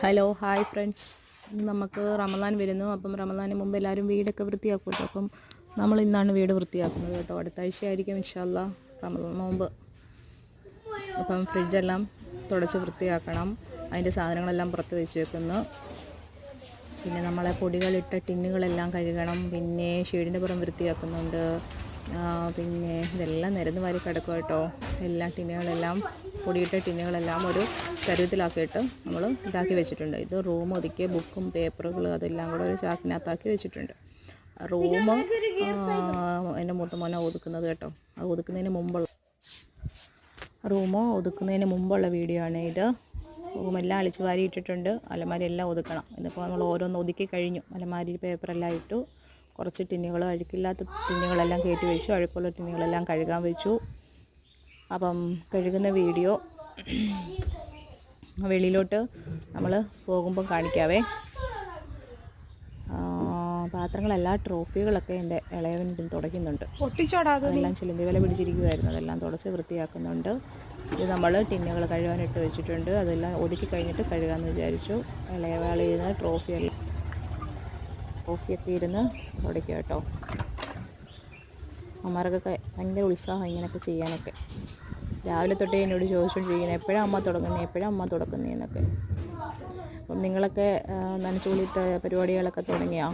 Hello hi friends, ഇന്ന് നമുക്ക് റമദാൻ വരുന്നു. അപ്പം റമദാന് മുമ്പ് എല്ലാവരും വീടൊക്കെ വൃത്തിയാക്കുമല്ലോ. അപ്പം നമ്മൾ ഇന്നാണ് വീട് വൃത്തിയാക്കുന്നത് കേട്ടോ. അടുത്ത ആഴ്ചയായിരിക്കും ഇൻഷാ അല്ലാ റമദാൻ നോമ്പ്. അപ്പം ഫ്രിഡ്ജെല്ലാം തുടച്ച് വൃത്തിയാക്കണം. അതിൻ്റെ സാധനങ്ങളെല്ലാം പുറത്ത് വെച്ച് വെക്കുന്നു. പിന്നെ നമ്മളെ പൊടികളിട്ട ടിന്നുകളെല്ലാം കഴുകണം. പിന്നെ ഷെയ്ഡിൻ്റെ പുറം വൃത്തിയാക്കുന്നുണ്ട്. പിന്നെ ഇതെല്ലാം നിരന്ന് വാരി കിടക്കും കേട്ടോ. എല്ലാ ടിന്നുകളെല്ലാം പൊടിയിട്ട ടിന്നുകളെല്ലാം ഒരു ചരുവത്തിലാക്കിയിട്ട് നമ്മൾ ഇതാക്കി വെച്ചിട്ടുണ്ട്. ഇത് റൂം ഒതുക്കിയ ബുക്കും പേപ്പറുകൾ അതെല്ലാം കൂടെ ഒരു ചാക്കിനകത്താക്കി വെച്ചിട്ടുണ്ട്. റൂം എൻ്റെ മൂത്ത മോനെ ഒതുക്കുന്നത് കേട്ടോ. അത് ഒതുക്കുന്നതിന് മുമ്പുള്ള വീഡിയോ ആണ് ഇത്. റൂമെല്ലാം അളിച്ച് വാരി ഇട്ടിട്ടുണ്ട്. അലമാരി എല്ലാം ഒതുക്കണം. ഇതിപ്പോൾ നമ്മൾ ഓരോന്ന് ഒതുക്കി കഴിഞ്ഞു. അലമാരി പേപ്പറെല്ലാം ഇട്ടു. കുറച്ച് ടിന്നുകൾ, അഴുക്കില്ലാത്ത ടിന്നുകളെല്ലാം കയറ്റി വെച്ചു. അഴുക്കുള്ള ടിന്നുകളെല്ലാം കഴുകാൻ വെച്ചു. അപ്പം കഴുകുന്ന വീഡിയോ വെളിയിലോട്ട് നമ്മൾ പോകുമ്പം കാണിക്കാവേ. പാത്രങ്ങളെല്ലാം ട്രോഫികളൊക്കെ എൻ്റെ ഇളയവൻ തുടയ്ക്കുന്നുണ്ട്. അതെല്ലാം ചിലന്തി വല പിടിച്ചിരിക്കുമായിരുന്നു. അതെല്ലാം തുടച്ച് വൃത്തിയാക്കുന്നുണ്ട്. ഇത് നമ്മൾ ടിന്നുകൾ കഴുകാനിട്ട് വെച്ചിട്ടുണ്ട്. അതെല്ലാം ഒതുക്കി കഴിഞ്ഞിട്ട് കഴുകാമെന്ന് വിചാരിച്ചു. ഇളയവാളിൽ നിന്ന് ട്രോഫിയൊക്കെ ഇരുന്ന് തുടയ്ക്കുക കേട്ടോ. അമ്മമാർക്കൊക്കെ ഭയങ്കര ഉത്സാഹം ഇങ്ങനെയൊക്കെ ചെയ്യാനൊക്കെ. രാവിലെ തൊട്ടേ എന്നോട് ചോദിച്ചുകൊണ്ടിരിക്കുന്നത് എപ്പോഴാണ് അമ്മ തുടക്കുന്നതെന്നൊക്കെ. അപ്പം നിങ്ങളൊക്കെ നനച്ചുകുളിത്ത പരിപാടികളൊക്കെ തുടങ്ങിയോ?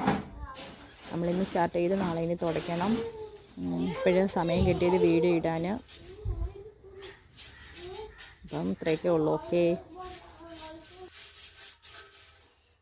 നമ്മളിന്ന് സ്റ്റാർട്ട് ചെയ്ത് നാളെ ഇനി തുടയ്ക്കണം. ഇപ്പോഴും സമയം കിട്ടിയത് വീഡിയോ ഇടാൻ. അപ്പം ഇത്രയൊക്കെ ഉള്ളൂ. ഓക്കേ.